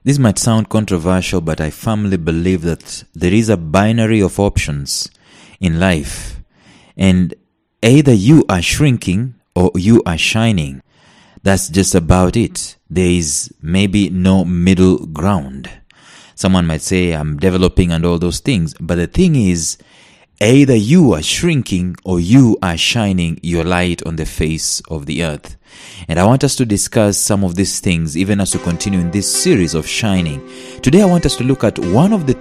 This might sound controversial, but I firmly believe that there is a binary of options in life. And either you are shrinking or you are shining. That's just about it. There is maybe no middle ground. Someone might say, I'm developing and all those things. But the thing is, either you are shrinking or you are shining your light on the face of the earth. And I want us to discuss some of these things even as we continue in this series of shining. Today I want us to look at one of the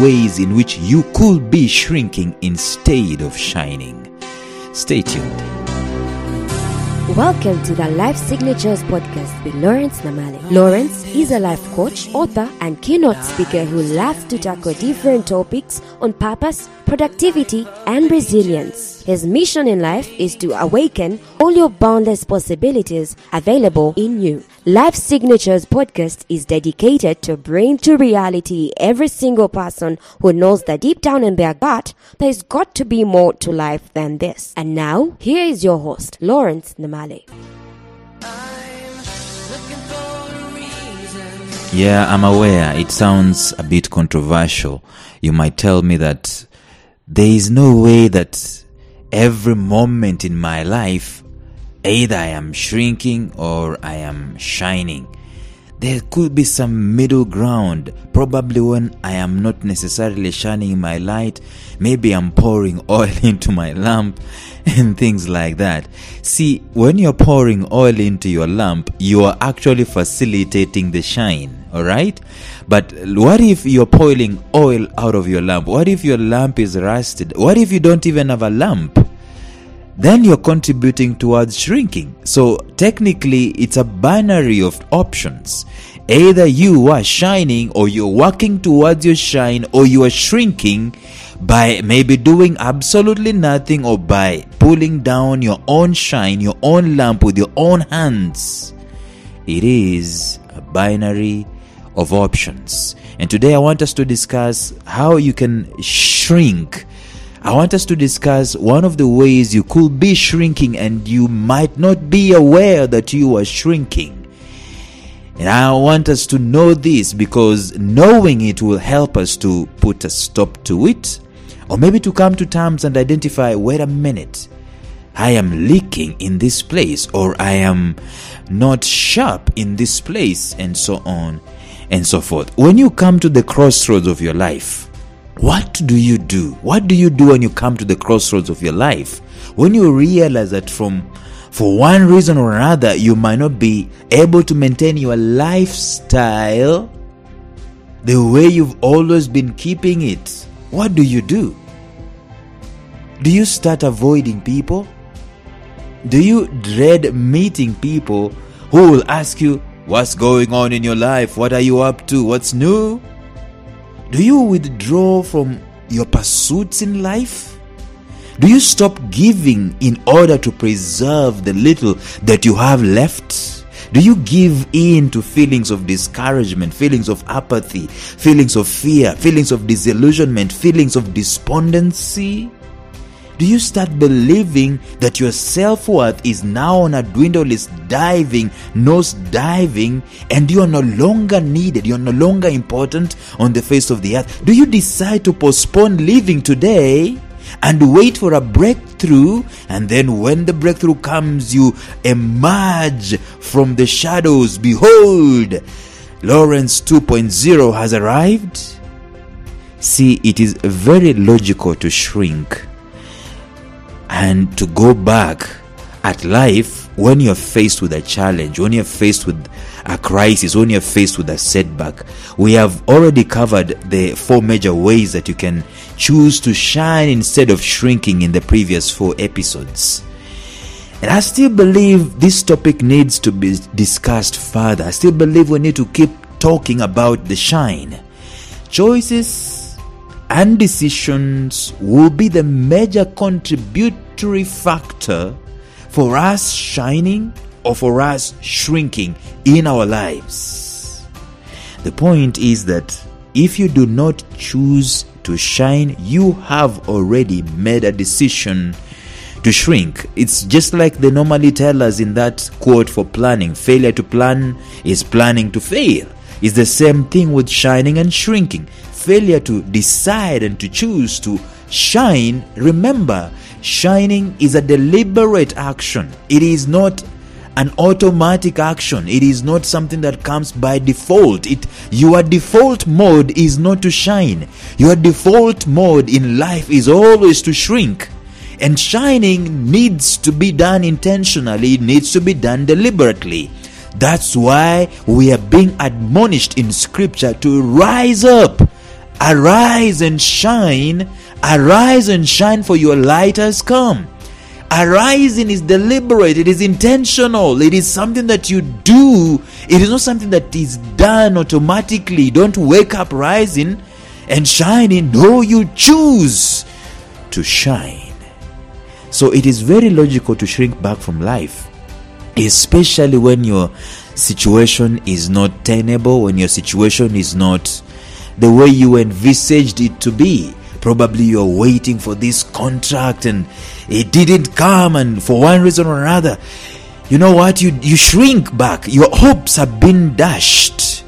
ways in which you could be shrinking instead of shining. Stay tuned. Welcome to the Life Signatures podcast with Lawrence Namale. Lawrence is a life coach, author, and keynote speaker who loves to tackle different topics on purpose, productivity, and resilience. His mission in life is to awaken all your boundless possibilities available in you. Life Signatures podcast is dedicated to bring to reality every single person who knows that deep down in their gut, there's got to be more to life than this. And now, here is your host, Lawrence Namale. Yeah, I'm aware it sounds a bit controversial. You might tell me that there is no way that every moment in my life, either I am shrinking or I am shining. There could be some middle ground. Probably when I am not necessarily shining my light, maybe I'm pouring oil into my lamp and things like that. See, when you're pouring oil into your lamp, you are actually facilitating the shine, alright? But what if you're pouring oil out of your lamp? What if your lamp is rusted? What if you don't even have a lamp? Then you're contributing towards shrinking. So technically, it's a binary of options. Either you are shining or you're working towards your shine, or you are shrinking by maybe doing absolutely nothing or by pulling down your own shine, your own lamp with your own hands. It is a binary of options. And today I want us to discuss how you can shrink. I want us to discuss one of the ways you could be shrinking and you might not be aware that you are shrinking. And I want us to know this because knowing it will help us to put a stop to it, or maybe to come to terms and identify, wait a minute, I am leaking in this place, or I am not sharp in this place, and so on and so forth. When you come to the crossroads of your life, what do you do? What do you do when you come to the crossroads of your life? When you realize that for one reason or another, you might not be able to maintain your lifestyle the way you've always been keeping it. What do you do? Do you start avoiding people? Do you dread meeting people who will ask you, what's going on in your life? What are you up to? What's new? Do you withdraw from your pursuits in life? Do you stop giving in order to preserve the little that you have left? Do you give in to feelings of discouragement, feelings of apathy, feelings of fear, feelings of disillusionment, feelings of despondency? Do you start believing that your self-worth is now on a dwindle, is nose diving, and you are no longer needed, you are no longer important on the face of the earth? Do you decide to postpone living today and wait for a breakthrough, and then when the breakthrough comes, you emerge from the shadows? Behold, Lawrence 2.0 has arrived. See, it is very logical to shrink and to go back at life when you're faced with a challenge, when you're faced with a crisis, when you're faced with a setback. We have already covered the 4 major ways that you can choose to shine instead of shrinking in the previous 4 episodes. And I still believe this topic needs to be discussed further. I still believe we need to keep talking about the shine. Choices and decisions will be the major contributory factor for us shining or for us shrinking in our lives. The point is that if you do not choose to shine, you have already made a decision to shrink. It's just like they normally tell us in that quote for planning: failure to plan is planning to fail. is the same thing with shining and shrinking. Failure to decide and to choose to shine. Remember, shining is a deliberate action. It is not an automatic action. It is not something that comes by default. Your default mode is not to shine. Your default mode in life is always to shrink. And shining needs to be done intentionally. It needs to be done deliberately. That's why we are being admonished in Scripture to rise up. Arise and shine. Arise and shine, for your light has come. Arising is deliberate. It is intentional. It is something that you do. It is not something that is done automatically. Don't wake up rising and shining. No, you choose to shine. So it is very logical to shrink back from life, especially when your situation is not tenable, when your situation is not the way you envisaged it to be. Probably you're waiting for this contract and it didn't come, and for one reason or another, you know what, you shrink back. Your hopes have been dashed.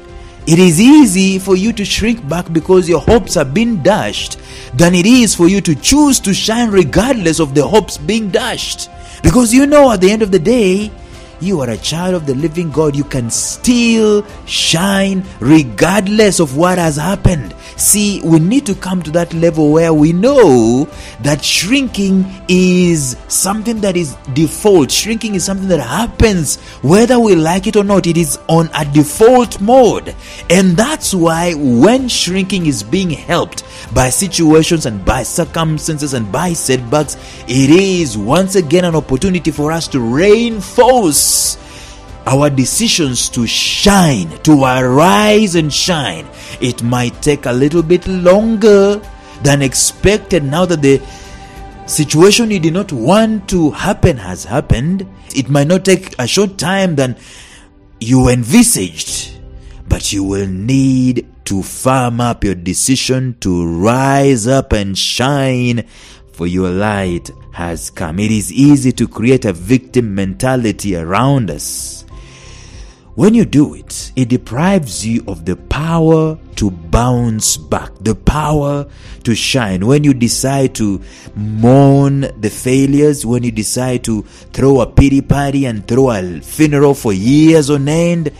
It is easy for you to shrink back because your hopes have been dashed than it is for you to choose to shine regardless of the hopes being dashed. Because you know, at the end of the day, you are a child of the living God. You can still shine regardless of what has happened. See, we need to come to that level where we know that shrinking is something that is default. Shrinking is something that happens whether we like it or not. It is on a default mode. And that's why when shrinking is being helped by situations and by circumstances and by setbacks, it is once again an opportunity for us to reinforce our decisions to shine, to arise and shine. It might take a little bit longer than expected now that the situation you did not want to happen has happened. It might not take a short time than you envisaged, but you will need to firm up your decision to rise up and shine, for your light has come. It is easy to create a victim mentality around us. When you do it, it deprives you of the power to bounce back, the power to shine. When you decide to mourn the failures, when you decide to throw a pity party and throw a funeral for years on end,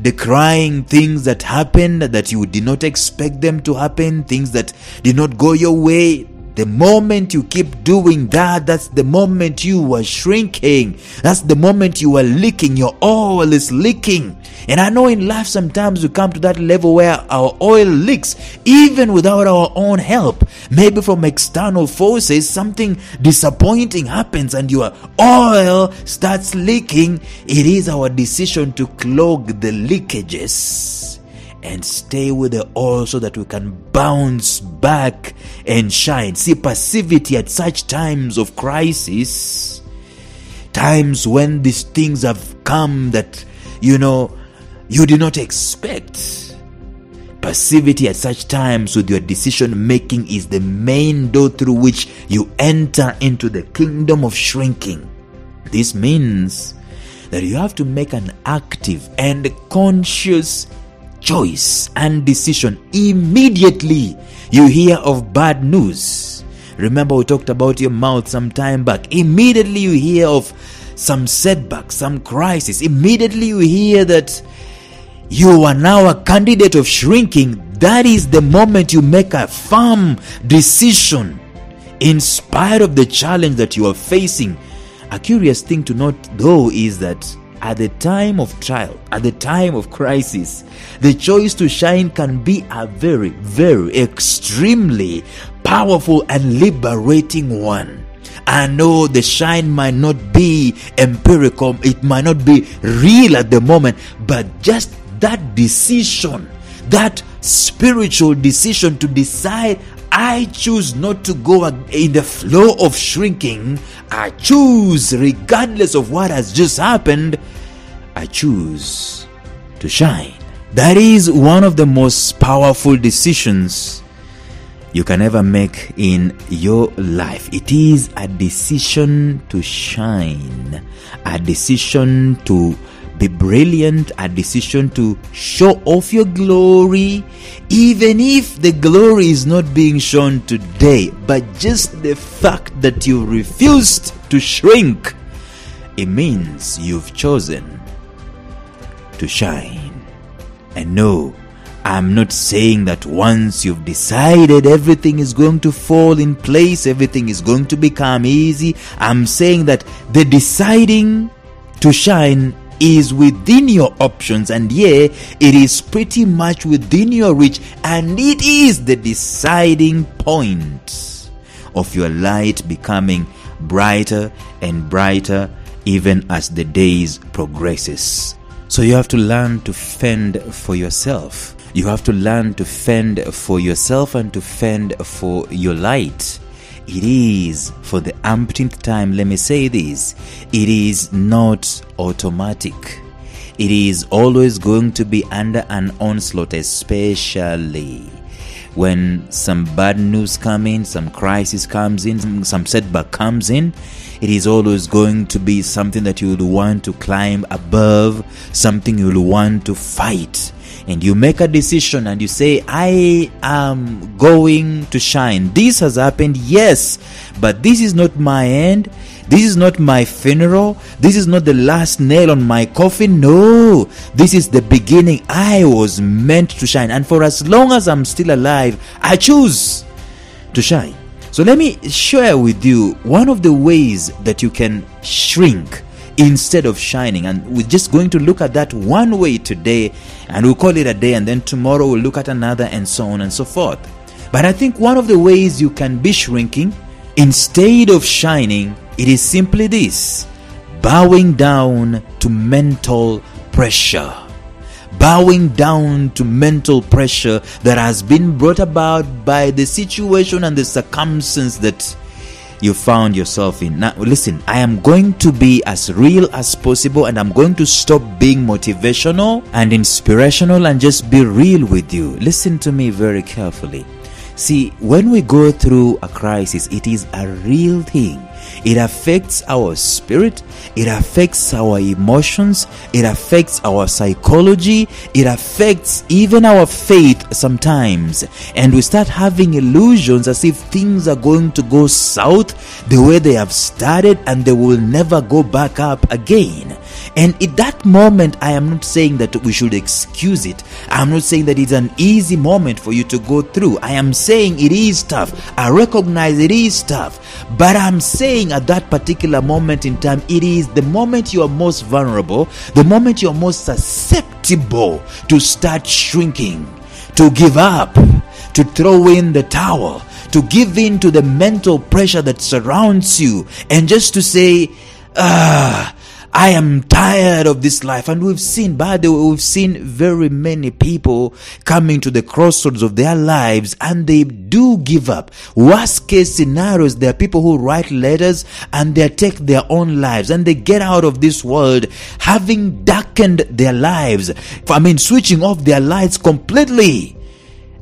decrying things that happened that you did not expect them to happen, things that did not go your way, the moment you keep doing that, that's the moment you are shrinking. That's the moment you are leaking. Your oil is leaking. And I know in life sometimes we come to that level where our oil leaks even without our own help. Maybe from external forces, something disappointing happens and your oil starts leaking. It is our decision to clog the leakages and stay with the oil so that we can bounce back and shine. See, passivity at such times of crisis, times when these things have come that, you did not expect. Passivity at such times with your decision making is the main door through which you enter into the kingdom of shrinking. This means that you have to make an active and conscious choice and decision immediately you hear of bad news. Remember, we talked about your mouth some time back. Immediately you hear of some setback, some crisis. Immediately you hear that you are now a candidate of shrinking. That is the moment you make a firm decision in spite of the challenge that you are facing. A curious thing to note though is that at the time of trial, at the time of crisis, the choice to shine can be a very, very extremely powerful and liberating one. I know the shine might not be empirical, it might not be real at the moment, but just that decision, that spiritual decision to decide, I choose not to go in the flow of shrinking. I choose, regardless of what has just happened, I choose to shine. That is one of the most powerful decisions you can ever make in your life. It is a decision to shine, a decision to be brilliant at decision to show off your glory, even if the glory is not being shown today, but just the fact that you refused to shrink, it means you've chosen to shine. And no, I'm not saying that once you've decided everything is going to fall in place, everything is going to become easy. I'm saying that the deciding to shine is within your options, and yeah, it is pretty much within your reach, and it is the deciding point of your light becoming brighter and brighter even as the days progresses. So you have to learn to fend for yourself. You have to learn to fend for yourself and to fend for your light. It is, for the umpteenth time, let me say this, it is not automatic. It is always going to be under an onslaught, especially when some bad news comes in, some crisis comes in, some setback comes in. It is always going to be something that you will want to climb above, something you will want to fight. And you make a decision and you say, I am going to shine. This has happened, yes, but this is not my end. This is not my funeral. This is not the last nail on my coffin. No, this is the beginning. I was meant to shine. And for as long as I'm still alive, I choose to shine. So let me share with you one of the ways that you can shrink instead of shining, and we're just going to look at that one way today, and we'll call it a day, and then tomorrow we'll look at another, and so on and so forth. But I think one of the ways you can be shrinking instead of shining, it is simply this: bowing down to mental pressure. Bowing down to mental pressure that has been brought about by the situation and the circumstance that you found yourself in. Now listen, I am going to be as real as possible, and I'm going to stop being motivational and inspirational and just be real with you. Listen to me very carefully. See, when we go through a crisis, it is a real thing. It affects our spirit, it affects our emotions, it affects our psychology, it affects even our faith sometimes. And we start having illusions as if things are going to go south the way they have started and they will never go back up again. And at that moment, I am not saying that we should excuse it. I'm not saying that it's an easy moment for you to go through. I am saying it is tough. I recognize it is tough. But I'm saying at that particular moment in time, it is the moment you are most vulnerable, the moment you are most susceptible to start shrinking, to give up, to throw in the towel, to give in to the mental pressure that surrounds you, and just to say, I am tired of this life. And we've seen, by the way, we've seen very many people coming to the crossroads of their lives and they do give up. Worst case scenarios, there are people who write letters and they take their own lives and they get out of this world having darkened their lives. Switching off their lights completely.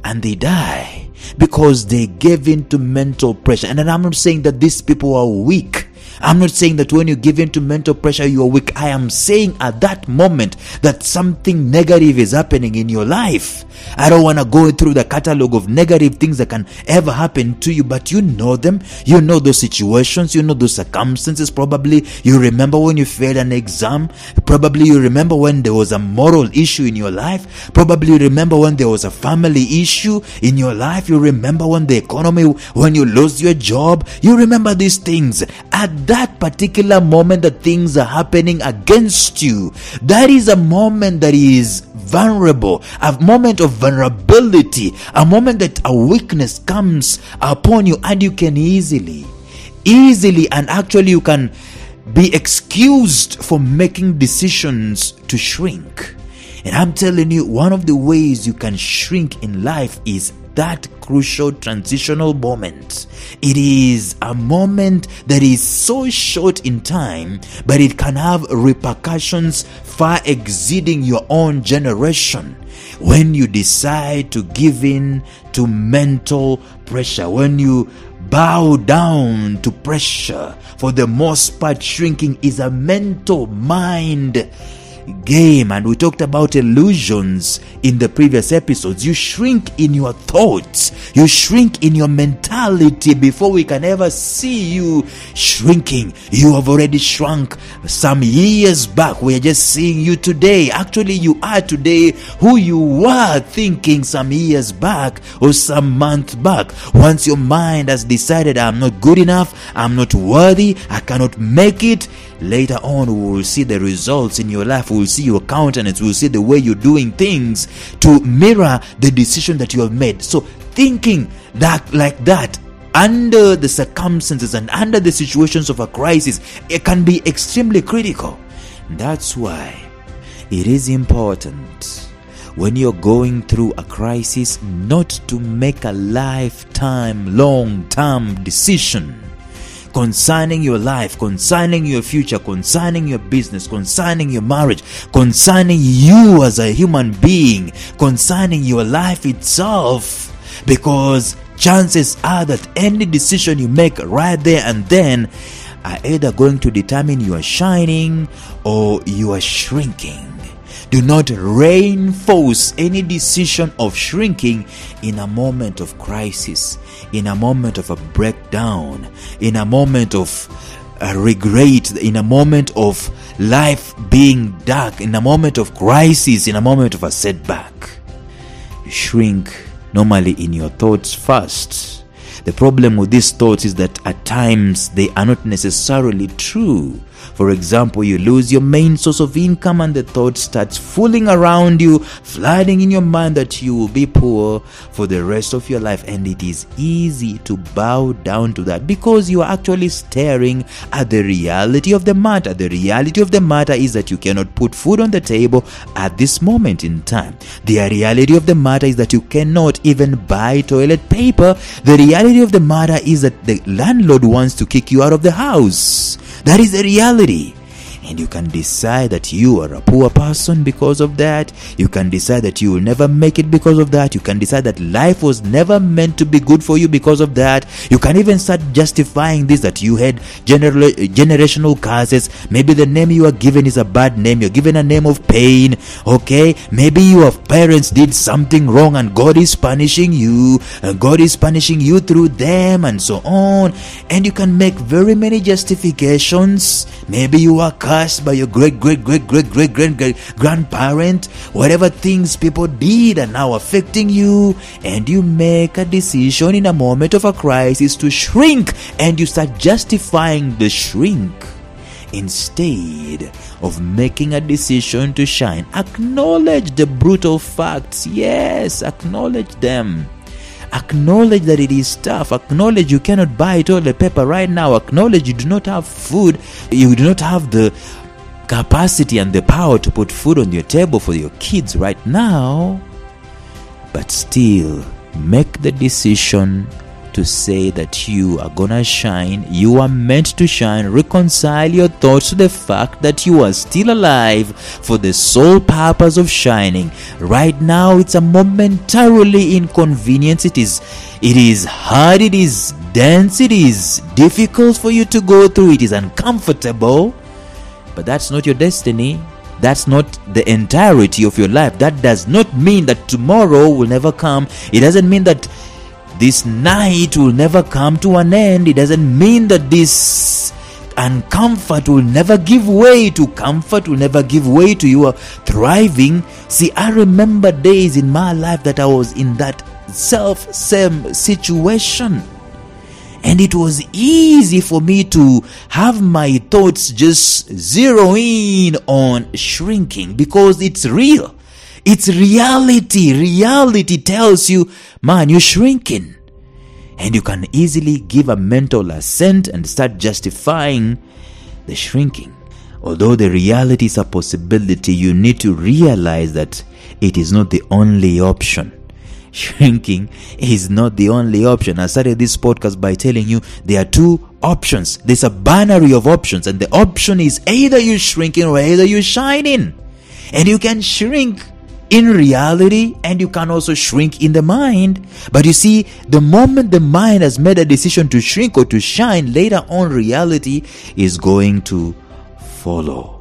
And they die because they gave in to mental pressure. And I'm not saying that these people are weak. I'm not saying that when you give in to mental pressure, you are weak. I am saying at that moment that something negative is happening in your life. I don't want to go through the catalog of negative things that can ever happen to you, but you know them. You know those situations. You know those circumstances. Probably you remember when you failed an exam. Probably you remember when there was a moral issue in your life. Probably you remember when there was a family issue in your life. You remember when the economy, when you lost your job. You remember these things. At that particular moment that things are happening against you, that is a moment that is vulnerable, a moment of vulnerability, a moment that a weakness comes upon you, and you can easily and actually you can be excused for making decisions to shrink. And I'm telling you, one of the ways you can shrink in life is that crucial transitional moment. It is a moment that is so short in time, but it can have repercussions far exceeding your own generation. When you decide to give in to mental pressure, when you bow down to pressure, for the most part, shrinking is a mental mind game, and we talked about illusions in the previous episodes. You shrink in your thoughts, you shrink in your mentality before we can ever see you shrinking. You have already shrunk some years back. We are just seeing you today. Actually, you are today who you were thinking some years back or some month back. Once your mind has decided, I'm not good enough, I'm not worthy, I cannot make it, later on we will see the results in your life. We will see your countenance, we will see the way you're doing things to mirror the decision that you have made. So thinking that like that under the circumstances and under the situations of a crisis, it can be extremely critical. That's why it is important when you're going through a crisis not to make a lifetime, long-term decision concerning your life, concerning your future, concerning your business, concerning your marriage, concerning you as a human being, concerning your life itself. Because chances are that any decision you make right there and then are either going to determine you are shining or you are shrinking. Do not reinforce any decision of shrinking in a moment of crisis, in a moment of a breakdown, in a moment of regret, in a moment of life being dark, in a moment of crisis, in a moment of a setback. You shrink normally in your thoughts first. The problem with these thoughts is that at times they are not necessarily true. For example, you lose your main source of income and the thought starts fooling around you, flooding in your mind that you will be poor for the rest of your life. And it is easy to bow down to that because you are actually staring at the reality of the matter. The reality of the matter is that you cannot put food on the table at this moment in time. The reality of the matter is that you cannot even buy toilet paper. The reality of the matter is that the landlord wants to kick you out of the house. That is the reality. And you can decide that you are a poor person because of that. You can decide that you will never make it because of that. You can decide that life was never meant to be good for you because of that. You can even start justifying this, that you had generational curses. Maybe the name you are given is a bad name. You're given a name of pain. Okay? Maybe your parents did something wrong and God is punishing you. And God is punishing you through them and so on. And you can make very many justifications. Maybe you are cursed by your great-great-great-great-great-great-grandparent. Whatever things people did are now affecting you, and you make a decision in a moment of a crisis to shrink, and you start justifying the shrink instead of making a decision to shine. Acknowledge the brutal facts. Yes, acknowledge them. Acknowledge that it is tough. Acknowledge you cannot buy toilet paper right now. Acknowledge you do not have food. You do not have the capacity and the power to put food on your table for your kids right now. But still, make the decision to say that you are gonna shine. You are meant to shine. Reconcile your thoughts to the fact that you are still alive for the sole purpose of shining. Right now, it's a momentarily inconvenience. It is hard, it is dense, it is difficult for you to go through, it is uncomfortable, but that's not your destiny. That's not the entirety of your life. That does not mean that tomorrow will never come. It doesn't mean that this night will never come to an end. It doesn't mean that this uncomfort will never give way to comfort, will never give way to your thriving. See, I remember days in my life that I was in that same situation. And it was easy for me to have my thoughts just zero in on shrinking because it's real. It's reality. Reality tells you, man, you're shrinking. And you can easily give a mental assent and start justifying the shrinking. Although the reality is a possibility, you need to realize that it is not the only option. Shrinking is not the only option. I started this podcast by telling you there are two options. There's a binary of options, and the option is either you're shrinking or either you're shining. And you can shrink in reality and you can also shrink in the mind. But you see, the moment the mind has made a decision to shrink or to shine, later on reality is going to follow.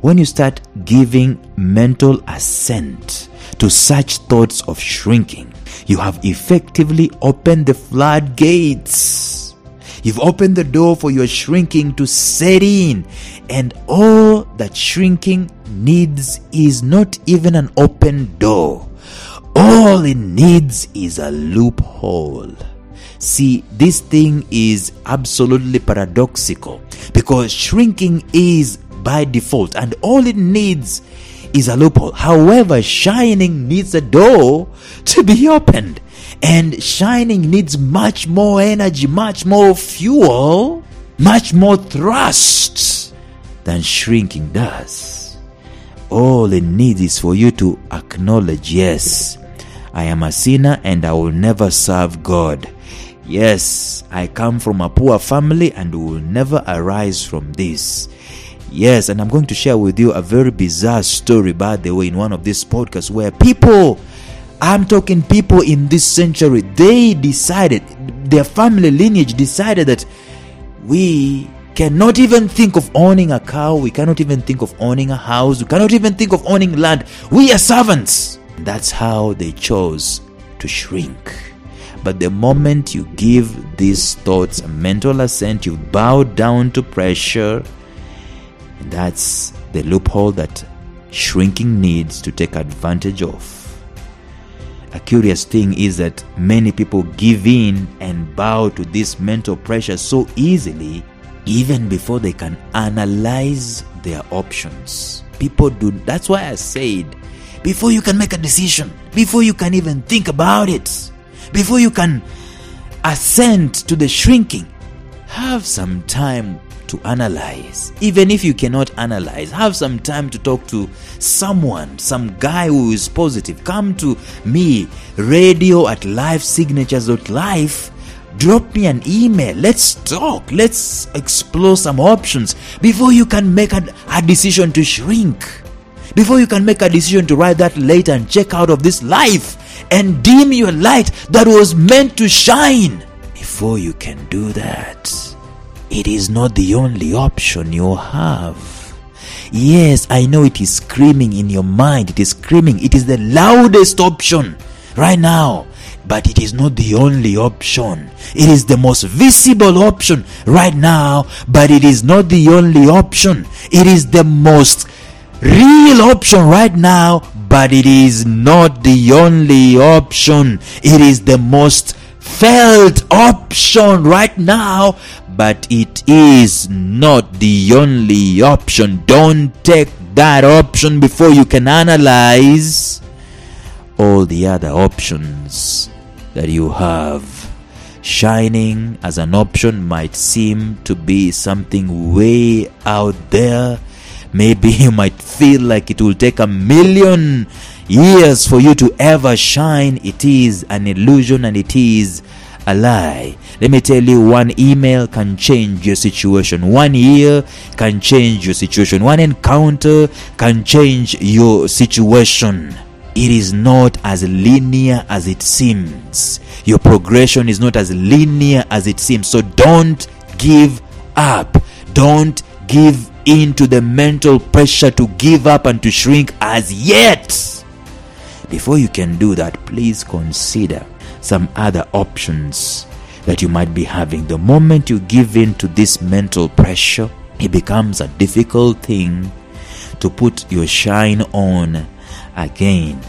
when you start giving mental assent to such thoughts of shrinking, you have effectively opened the floodgates. You've opened the door for your shrinking to set in. And all that shrinking needs is not even an open door. All it needs is a loophole. See, this thing is absolutely paradoxical, because shrinking is by default, and all it needs is a loophole. However, shining needs a door to be opened, and shining needs much more energy, much more fuel, much more thrust than shrinking does. All it needs is for you to acknowledge, yes, I am a sinner and I will never serve God. Yes, I come from a poor family and will never arise from this. Yes, and I'm going to share with you a very bizarre story, by the way, in one of these podcasts, where people in this century, they decided, their family lineage decided that we cannot even think of owning a cow, we cannot even think of owning a house, we cannot even think of owning land. We are servants. That's how they chose to shrink. But the moment you give these thoughts a mental assent, you bow down to pressure. That's the loophole that shrinking needs to take advantage of. A curious thing is that many people give in and bow to this mental pressure so easily, even before they can analyze their options. People do. That's why I said, before you can make a decision, before you can even think about it, before you can assent to the shrinking, have some time to analyze. Even if you cannot analyze, have some time to talk to someone, some guy who is positive. Come to me, radio@lifesignatures.life. Drop me an email. Let's talk. Let's explore some options before you can make a decision to shrink. Before you can make a decision to write that letter and check out of this life and dim your light that was meant to shine. Before you can do that, it is not the only option you have. Yes, I know it is screaming in your mind. It is screaming. It is the loudest option right now. But it is not the only option. It is the most visible option right now. But it is not the only option. It is the most real option right now. But it is not the only option. It is the most felt option right now. But it is not the only option. Don't take that option before you can analyze all the other options that you have. Shining as an option might seem to be something way out there. Maybe you might feel like it will take 1,000,000 years for you to ever shine. It is an illusion and it is a lie. Let me tell you, one email can change your situation. 1 year can change your situation. One encounter can change your situation. It is not as linear as it seems. Your progression is not as linear as it seems. So don't give up. Don't give in to the mental pressure to give up and to shrink as yet. Before you can do that, please consider some other options that you might be having. The moment you give in to this mental pressure, it becomes a difficult thing to put your shine on again.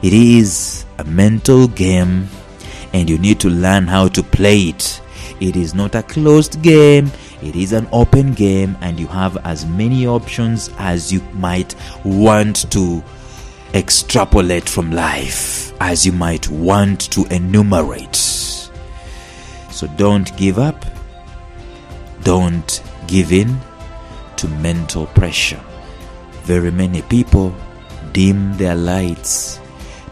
It is a mental game and you need to learn how to play it. It is not a closed game, it is an open game, and you have as many options as you might want to extrapolate from life, as you might want to enumerate. So don't give up. Don't give in to mental pressure. Very many people dim their lights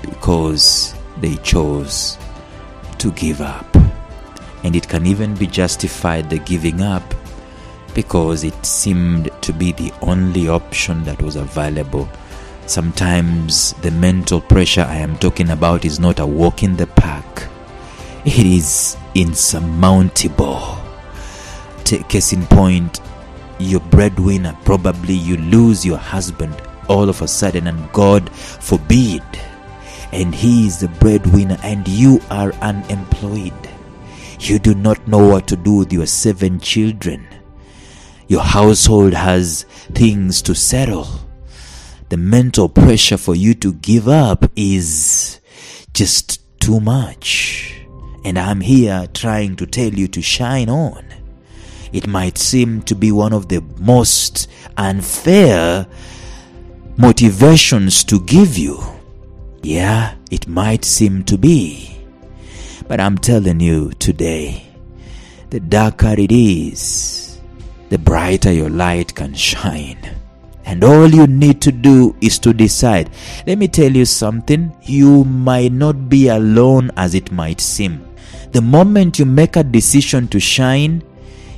because they chose to give up. And it can even be justified, the giving up, because it seemed to be the only option that was available. Sometimes the mental pressure I am talking about is not a walk in the park. It is insurmountable. Case in point, your breadwinner. Probably you lose your husband all of a sudden, and God forbid, and he is the breadwinner and you are unemployed. You do not know what to do with your 7 children. Your household has things to settle. The mental pressure for you to give up is just too much. And I'm here trying to tell you to shine on. It might seem to be one of the most unfair motivations to give you. Yeah, it might seem to be. But I'm telling you today, the darker it is, the brighter your light can shine. And all you need to do is to decide. Let me tell you something. You might not be alone as it might seem. The moment you make a decision to shine,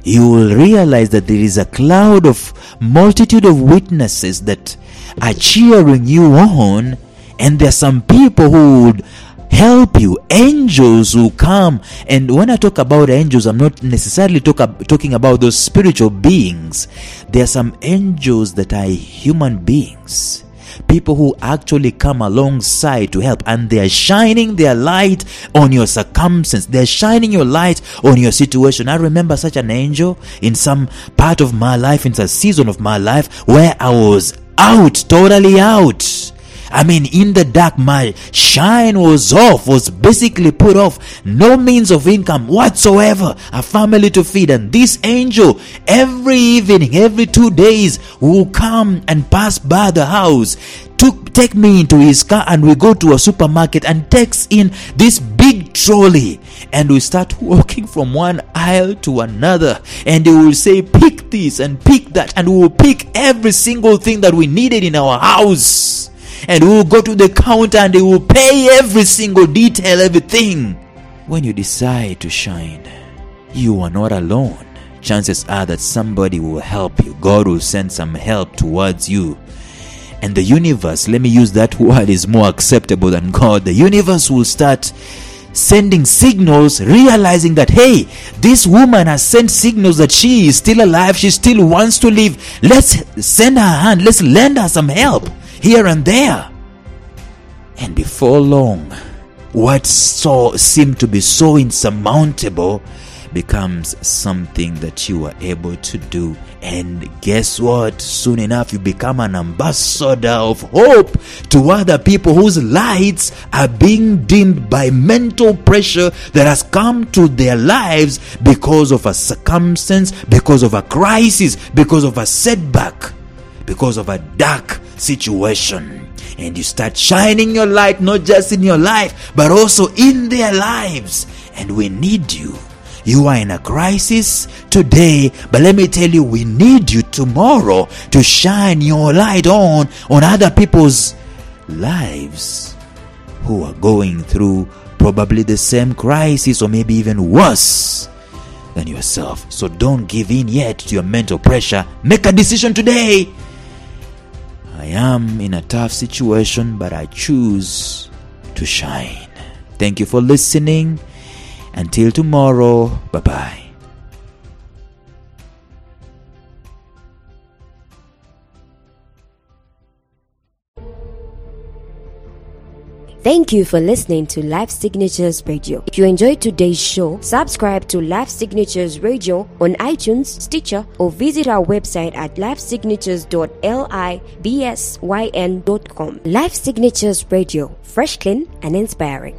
you will realize that there is a cloud of multitude of witnesses that are cheering you on, and there are some people who would help you, angels who come. And when I talk about angels, I'm not necessarily talking about those spiritual beings. There are some angels that are human beings, people who actually come alongside to help, and they are shining their light on your circumstance. They're shining your light on your situation. I remember such an angel in some part of my life, in a season of my life where I was out, totally out. I mean, in the dark, my shine was off, was basically put off. No means of income whatsoever, a family to feed. And this angel, every evening, every 2 days, will come and pass by the house, take me into his car, and we go to a supermarket and takes in this big trolley, and we start walking from one aisle to another, and he will say, pick this and pick that, and we will pick every single thing that we needed in our house. And we will go to the counter and they will pay every single detail, everything. When you decide to shine, you are not alone. Chances are that somebody will help you. God will send some help towards you. And the universe, let me use that word, is more acceptable than God. The universe will start sending signals, realizing that, hey, this woman has sent signals that she is still alive, she still wants to live. Let's send her a hand, let's lend her some help here and there. And before long, what seemed to be so insurmountable becomes something that you are able to do. And guess what? Soon enough, you become an ambassador of hope to other people whose lights are being dimmed by mental pressure that has come to their lives because of a circumstance, because of a crisis, because of a setback, because of a dark situation. And you start shining your light, not just in your life, but also in their lives. And we need you. You are in a crisis today, but let me tell you, we need you tomorrow to shine your light on other people's lives who are going through probably the same crisis, or maybe even worse than yourself. So don't give in yet to your mental pressure. Make a decision today. I am in a tough situation, but I choose to shine. Thank you for listening. Until tomorrow, bye-bye. Thank you for listening to Life Signatures Radio. If you enjoyed today's show, subscribe to Life Signatures Radio on iTunes, Stitcher, or visit our website at lifesignatures.libsyn.com. Life Signatures Radio, fresh, clean, and inspiring.